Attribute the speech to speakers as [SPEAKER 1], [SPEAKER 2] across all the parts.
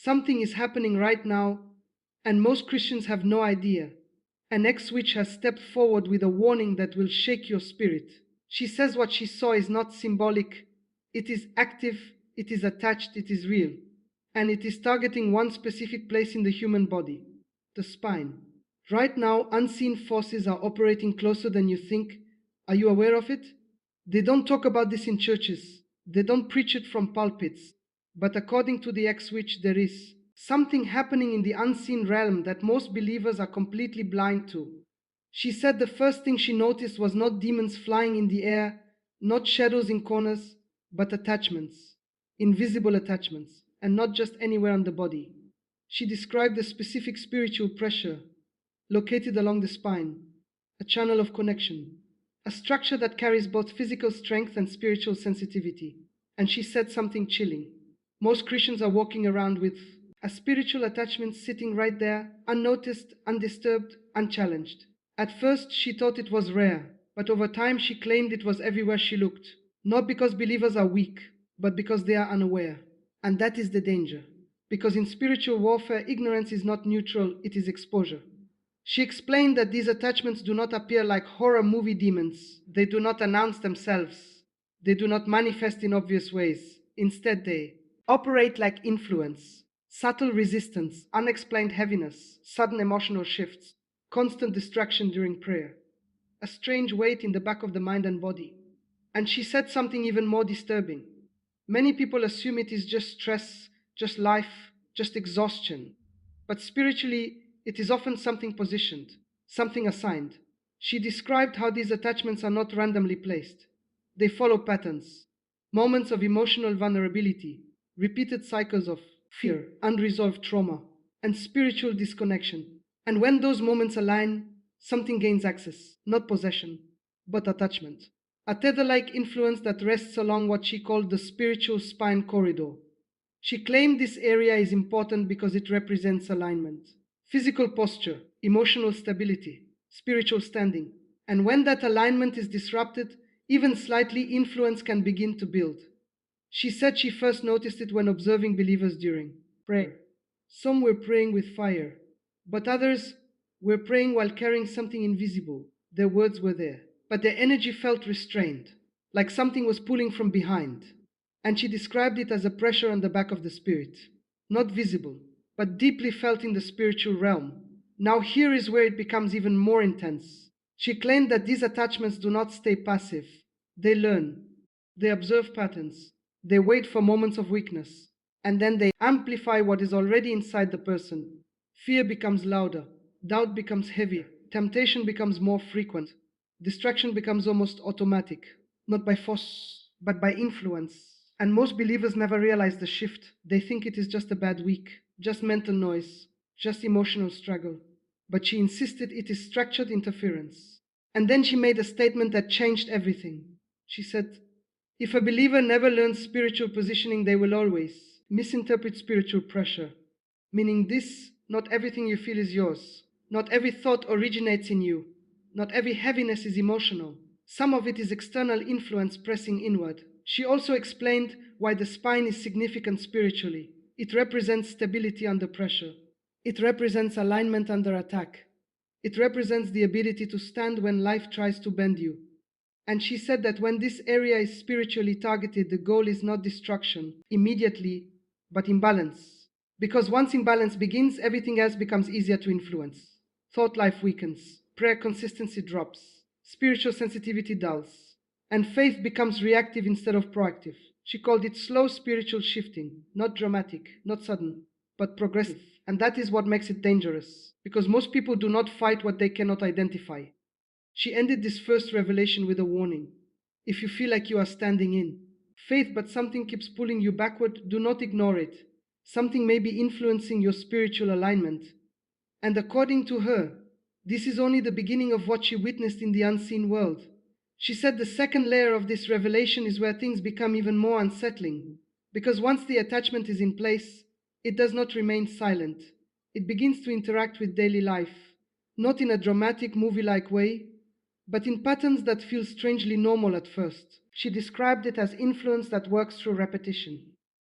[SPEAKER 1] Something is happening right now, and most Christians have no idea. An ex-witch has stepped forward with a warning that will shake your spirit. She says what she saw is not symbolic, it is active, it is attached, it is real. And it is targeting one specific place in the human body, the spine. Right now, unseen forces are operating closer than you think. Are you aware of it? They don't talk about this in churches. They don't preach it from pulpits. But according to the ex-witch, there is something happening in the unseen realm that most believers are completely blind to. She said the first thing she noticed was not demons flying in the air, not shadows in corners, but attachments, invisible attachments, and not just anywhere on the body. She described a specific spiritual pressure located along the spine, a channel of connection, a structure that carries both physical strength and spiritual sensitivity. And she said something chilling. Most Christians are walking around with a spiritual attachment sitting right there, unnoticed, undisturbed, unchallenged. At first, she thought it was rare, but over time she claimed it was everywhere she looked. Not because believers are weak, but because they are unaware. And that is the danger. Because in spiritual warfare, ignorance is not neutral, it is exposure. She explained that these attachments do not appear like horror movie demons. They do not announce themselves. They do not manifest in obvious ways. Instead, they operate like influence, subtle resistance, unexplained heaviness, sudden emotional shifts, constant distraction during prayer, a strange weight in the back of the mind and body. And she said something even more disturbing. Many people assume it is just stress, just life, just exhaustion. But spiritually, it is often something positioned, something assigned. She described how these attachments are not randomly placed. They follow patterns, moments of emotional vulnerability, repeated cycles of fear, unresolved trauma, and spiritual disconnection. And when those moments align, something gains access, not possession, but attachment. A tether-like influence that rests along what she called the spiritual spine corridor. She claimed this area is important because it represents alignment, physical posture, emotional stability, spiritual standing. And when that alignment is disrupted, even slightly, influence can begin to build. She said she first noticed it when observing believers during prayer. Some were praying with fire, but others were praying while carrying something invisible. Their words were there, but their energy felt restrained, like something was pulling from behind. And she described it as a pressure on the back of the spirit, not visible, but deeply felt in the spiritual realm. Now here is where it becomes even more intense. She claimed that these attachments do not stay passive. They learn, they observe patterns, they wait for moments of weakness, and then they amplify what is already inside the person. Fear becomes louder, doubt becomes heavier, temptation becomes more frequent, distraction becomes almost automatic, not by force, but by influence. And most believers never realize the shift. They think it is just a bad week, just mental noise, just emotional struggle. But she insisted it is structured interference. And then she made a statement that changed everything. She said, if a believer never learns spiritual positioning, they will always misinterpret spiritual pressure. Meaning this, not everything you feel is yours. Not every thought originates in you. Not every heaviness is emotional. Some of it is external influence pressing inward. She also explained why the spine is significant spiritually. It represents stability under pressure. It represents alignment under attack. It represents the ability to stand when life tries to bend you. And she said that when this area is spiritually targeted, the goal is not destruction immediately, but imbalance. Because once imbalance begins, everything else becomes easier to influence. Thought life weakens, prayer consistency drops, spiritual sensitivity dulls, and faith becomes reactive instead of proactive. She called it slow spiritual shifting, not dramatic, not sudden, but progressive. And that is what makes it dangerous, because most people do not fight what they cannot identify. She ended this first revelation with a warning. If you feel like you are standing in faith, but something keeps pulling you backward, do not ignore it. Something may be influencing your spiritual alignment. And according to her, this is only the beginning of what she witnessed in the unseen world. She said the second layer of this revelation is where things become even more unsettling. Because once the attachment is in place, it does not remain silent. It begins to interact with daily life, not in a dramatic movie-like way, but in patterns that feel strangely normal at first. She described it as influence that works through repetition.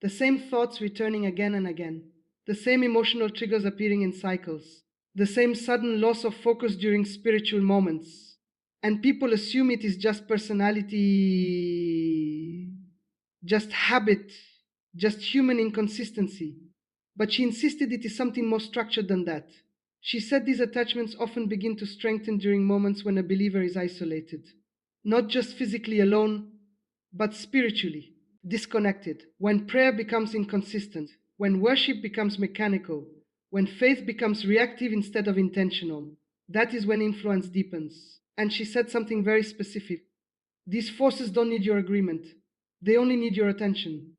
[SPEAKER 1] The same thoughts returning again and again. the same emotional triggers appearing in cycles, the same sudden loss of focus during spiritual moments. And people assume it is just personality, just habit, just human inconsistency. But she insisted it is something more structured than that. She said these attachments often begin to strengthen during moments when a believer is isolated, not just physically alone, but spiritually disconnected, when prayer becomes inconsistent, when worship becomes mechanical, when faith becomes reactive instead of intentional. That is when influence deepens. And she said something very specific. These forces don't need your agreement, they only need your attention.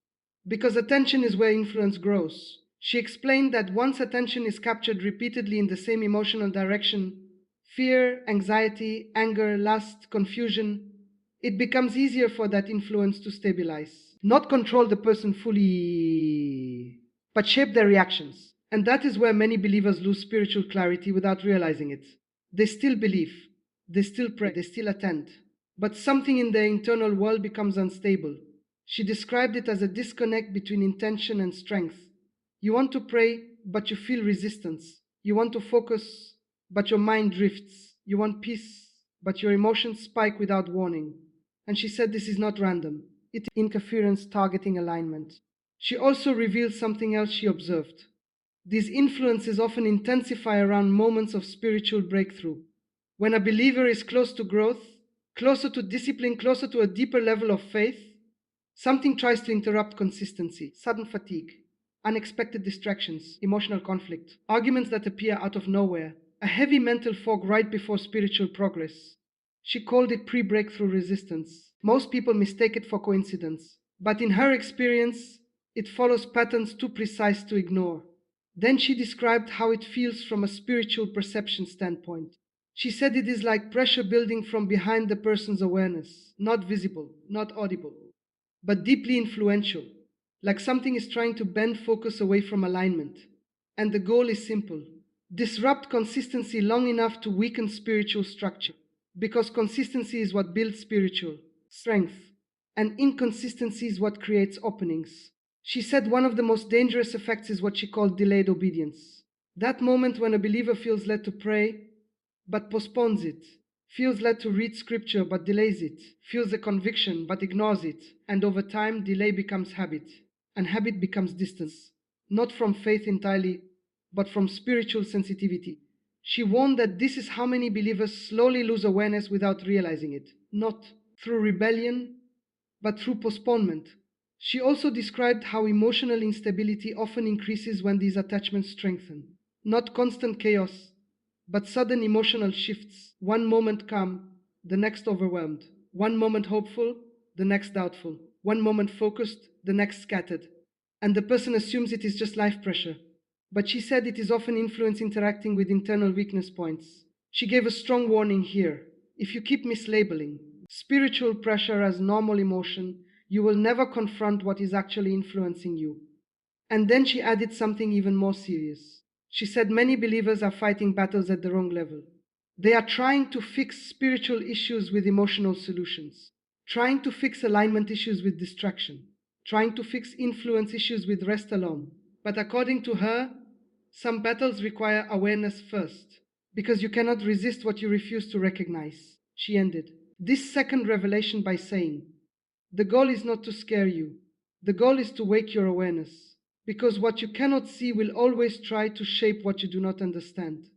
[SPEAKER 1] Because attention is where influence grows. She explained that once attention is captured repeatedly in the same emotional direction, fear, anxiety, anger, lust, confusion, it becomes easier for that influence to stabilize. Not control the person fully, but shape their reactions. And that is where many believers lose spiritual clarity without realizing it. They still believe, they still pray, they still attend, but something in their internal world becomes unstable. She described it as a disconnect between intention and strength. You want to pray, but you feel resistance. You want to focus, but your mind drifts. You want peace, but your emotions spike without warning. And she said this is not random. It is interference targeting alignment. She also revealed something else she observed. These influences often intensify around moments of spiritual breakthrough. When a believer is close to growth, closer to discipline, closer to a deeper level of faith, something tries to interrupt consistency, sudden fatigue, unexpected distractions, emotional conflict, arguments that appear out of nowhere, a heavy mental fog right before spiritual progress. She called it pre-breakthrough resistance. Most people mistake it for coincidence, but in her experience, it follows patterns too precise to ignore. Then she described how it feels from a spiritual perception standpoint. She said it is like pressure building from behind the person's awareness, not visible, not audible, but deeply influential, like something is trying to bend focus away from alignment. And the goal is simple: disrupt consistency long enough to weaken spiritual structure, because consistency is what builds spiritual strength, and inconsistency is what creates openings. She said one of the most dangerous effects is what she called delayed obedience. That moment when a believer feels led to pray, but postpones it, feels led to read scripture but delays it, feels a conviction but ignores it, and over time, delay becomes habit, and habit becomes distance, not from faith entirely, but from spiritual sensitivity. She warned that this is how many believers slowly lose awareness without realizing it, not through rebellion, but through postponement. She also described how emotional instability often increases when these attachments strengthen. Not constant chaos, but sudden emotional shifts. One moment calm, the next overwhelmed. One moment hopeful, the next doubtful. One moment focused, the next scattered. And the person assumes it is just life pressure. But she said it is often influence interacting with internal weakness points. She gave a strong warning here. If you keep mislabeling spiritual pressure as normal emotion, you will never confront what is actually influencing you. And then she added something even more serious. She said many believers are fighting battles at the wrong level. They are trying to fix spiritual issues with emotional solutions, trying to fix alignment issues with distraction, trying to fix influence issues with rest alone. But according to her, some battles require awareness first, because you cannot resist what you refuse to recognize. She ended this second revelation by saying, the goal is not to scare you. The goal is to wake your awareness, because what you cannot see will always try to shape what you do not understand.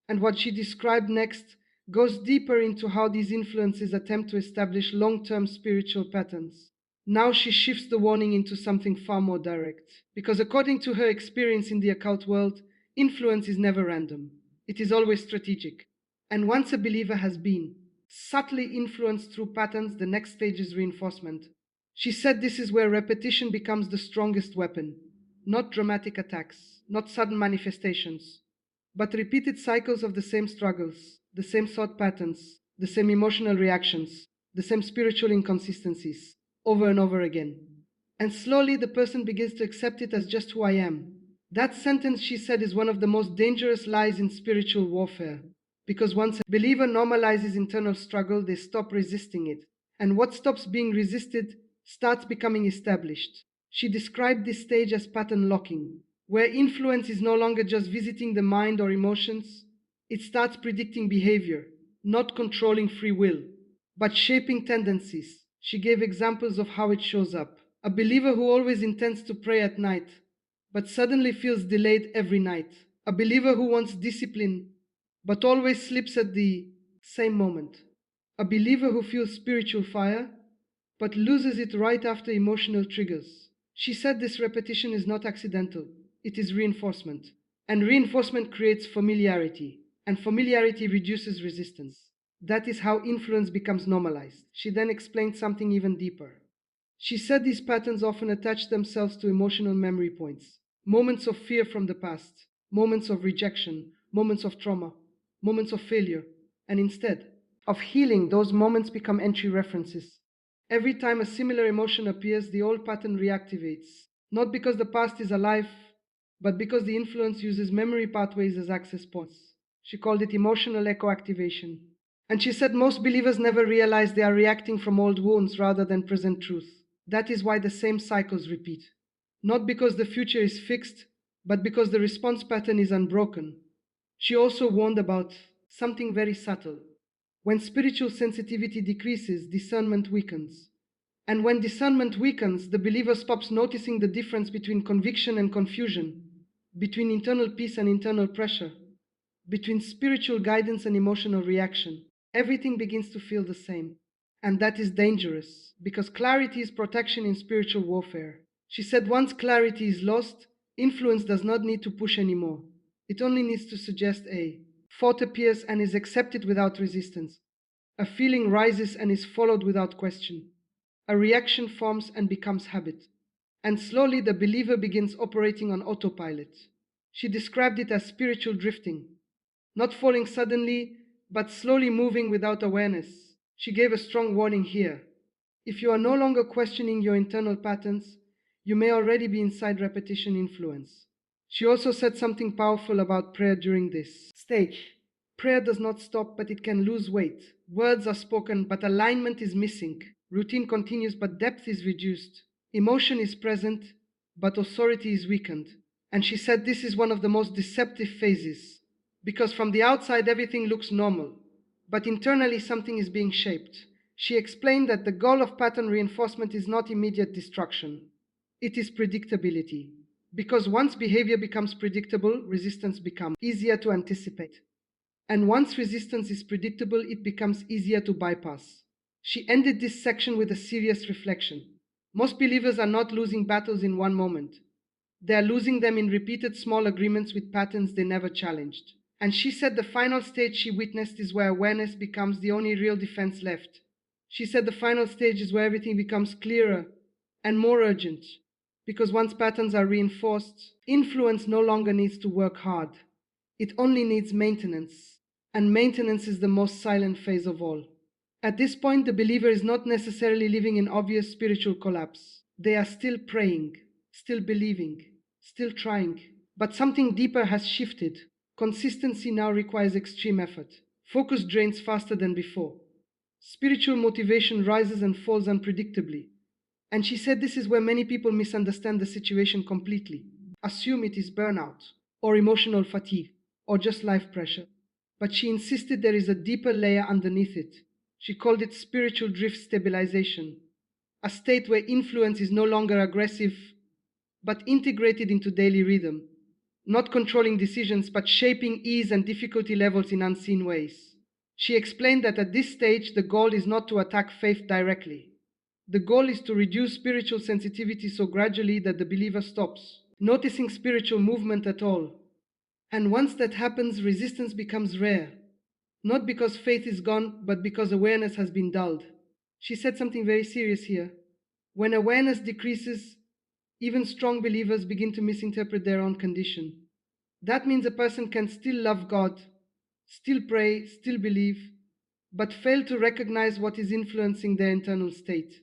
[SPEAKER 1] And what she described next goes deeper into how these influences attempt to establish long-term spiritual patterns. Now she shifts the warning into something far more direct, because according to her experience in the occult world, influence is never random. It is always strategic. And once a believer has been subtly influenced through patterns, the next stage is reinforcement. She said this is where repetition becomes the strongest weapon, not dramatic attacks, not sudden manifestations, but repeated cycles of the same struggles, the same thought patterns, the same emotional reactions, the same spiritual inconsistencies, over and over again. And slowly the person begins to accept it as just who I am. That sentence, she said, is one of the most dangerous lies in spiritual warfare. Because once a believer normalizes internal struggle, they stop resisting it. And what stops being resisted starts becoming established. She described this stage as pattern locking, where influence is no longer just visiting the mind or emotions, it starts predicting behavior, not controlling free will, but shaping tendencies. She gave examples of how it shows up. A believer who always intends to pray at night, but suddenly feels delayed every night. A believer who wants discipline, but always slips at the same moment. A believer who feels spiritual fire, but loses it right after emotional triggers. She said this repetition is not accidental, it is reinforcement. And reinforcement creates familiarity, and familiarity reduces resistance. That is how influence becomes normalized. She then explained something even deeper. She said these patterns often attach themselves to emotional memory points, moments of fear from the past, moments of rejection, moments of trauma, moments of failure, and instead of healing, those moments become entry references. Every time a similar emotion appears, the old pattern reactivates, not because the past is alive, but because the influence uses memory pathways as access points. She called it emotional echo activation. And she said most believers never realize they are reacting from old wounds rather than present truth. That is why the same cycles repeat. Not because the future is fixed, but because the response pattern is unbroken. She also warned about something very subtle. When spiritual sensitivity decreases, discernment weakens. And when discernment weakens, the believer stops noticing the difference between conviction and confusion, between internal peace and internal pressure, between spiritual guidance and emotional reaction. Everything begins to feel the same. And that is dangerous, because clarity is protection in spiritual warfare. She said once clarity is lost, influence does not need to push anymore. It only needs to suggest a thought appears and is accepted without resistance. A feeling rises and is followed without question. A reaction forms and becomes habit. And slowly the believer begins operating on autopilot. She described it as spiritual drifting, not falling suddenly, but slowly moving without awareness. She gave a strong warning here. If you are no longer questioning your internal patterns, you may already be inside repetition influence. She also said something powerful about prayer during this stage. Prayer does not stop, but it can lose weight. Words are spoken, but alignment is missing. Routine continues, but depth is reduced. Emotion is present, but authority is weakened. And she said this is one of the most deceptive phases, because from the outside everything looks normal, but internally something is being shaped. She explained that the goal of pattern reinforcement is not immediate destruction, it is predictability. Because once behavior becomes predictable, resistance becomes easier to anticipate. And once resistance is predictable, it becomes easier to bypass. She ended this section with a serious reflection. Most believers are not losing battles in one moment. They are losing them in repeated small agreements with patterns they never challenged. And she said the final stage she witnessed is where awareness becomes the only real defense left. She said the final stage is where everything becomes clearer and more urgent. Because once patterns are reinforced, influence no longer needs to work hard. It only needs maintenance. And maintenance is the most silent phase of all. At this point, the believer is not necessarily living in obvious spiritual collapse. They are still praying, still believing, still trying. But something deeper has shifted. Consistency now requires extreme effort. Focus drains faster than before. Spiritual motivation rises and falls unpredictably. And she said this is where many people misunderstand the situation completely, assume it is burnout, or emotional fatigue, or just life pressure. But she insisted there is a deeper layer underneath it. She called it spiritual drift stabilization, a state where influence is no longer aggressive, but integrated into daily rhythm, not controlling decisions, but shaping ease and difficulty levels in unseen ways. She explained that at this stage, the goal is not to attack faith directly. The goal is to reduce spiritual sensitivity so gradually that the believer stops noticing spiritual movement at all. And once that happens, resistance becomes rare, not because faith is gone, but because awareness has been dulled. She said something very serious here. When awareness decreases, even strong believers begin to misinterpret their own condition. That means a person can still love God, still pray, still believe, but fail to recognize what is influencing their internal state.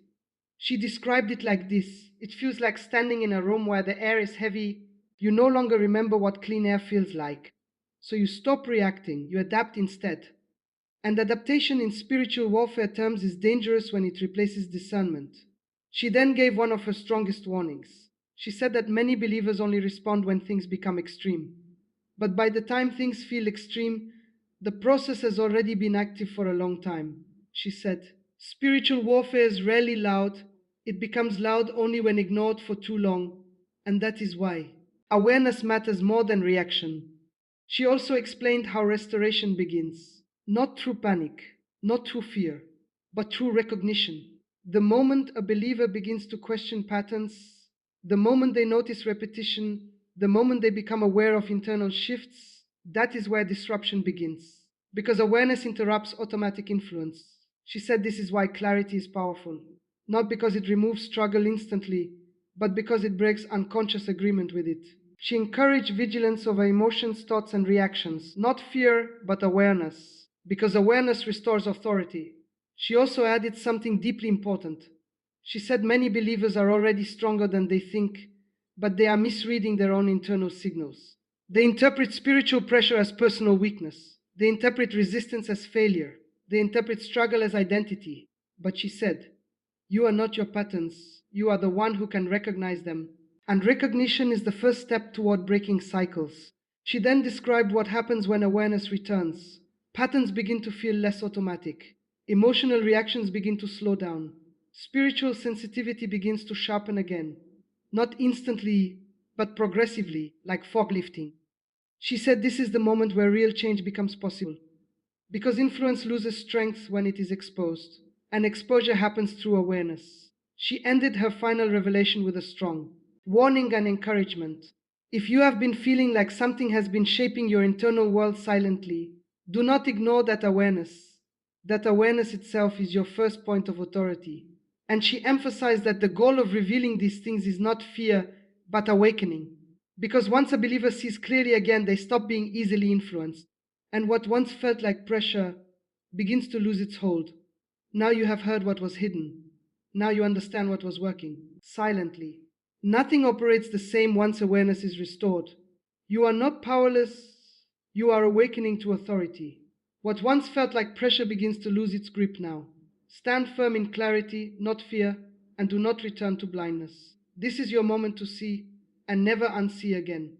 [SPEAKER 1] She described it like this: it feels like standing in a room where the air is heavy. You no longer remember what clean air feels like. So you stop reacting, you adapt instead. And adaptation in spiritual warfare terms is dangerous when it replaces discernment. She then gave one of her strongest warnings. She said that many believers only respond when things become extreme. But by the time things feel extreme, the process has already been active for a long time. She said, spiritual warfare is rarely loud. It becomes loud only when ignored for too long, and that is why awareness matters more than reaction. She also explained how restoration begins, not through panic, not through fear, but through recognition. The moment a believer begins to question patterns, the moment they notice repetition, the moment they become aware of internal shifts, that is where disruption begins. Because awareness interrupts automatic influence. She said this is why clarity is powerful. Not because it removes struggle instantly, but because it breaks unconscious agreement with it. She encouraged vigilance over emotions, thoughts, and reactions, not fear, but awareness, because awareness restores authority. She also added something deeply important. She said many believers are already stronger than they think, but they are misreading their own internal signals. They interpret spiritual pressure as personal weakness. They interpret resistance as failure. They interpret struggle as identity. But she said, you are not your patterns. You are the one who can recognize them. And recognition is the first step toward breaking cycles. She then described what happens when awareness returns. Patterns begin to feel less automatic. Emotional reactions begin to slow down. Spiritual sensitivity begins to sharpen again. Not instantly, but progressively, like fog lifting. She said this is the moment where real change becomes possible. Because influence loses strength when it is exposed, and exposure happens through awareness. She ended her final revelation with a strong warning and encouragement. If you have been feeling like something has been shaping your internal world silently, do not ignore that awareness. That awareness itself is your first point of authority. And she emphasized that the goal of revealing these things is not fear, but awakening. Because once a believer sees clearly again, they stop being easily influenced, and what once felt like pressure begins to lose its hold. Now you have heard what was hidden. Now you understand what was working, silently. Nothing operates the same once awareness is restored. You are not powerless, you are awakening to authority. What once felt like pressure begins to lose its grip now. Stand firm in clarity, not fear, and do not return to blindness. This is your moment to see and never unsee again.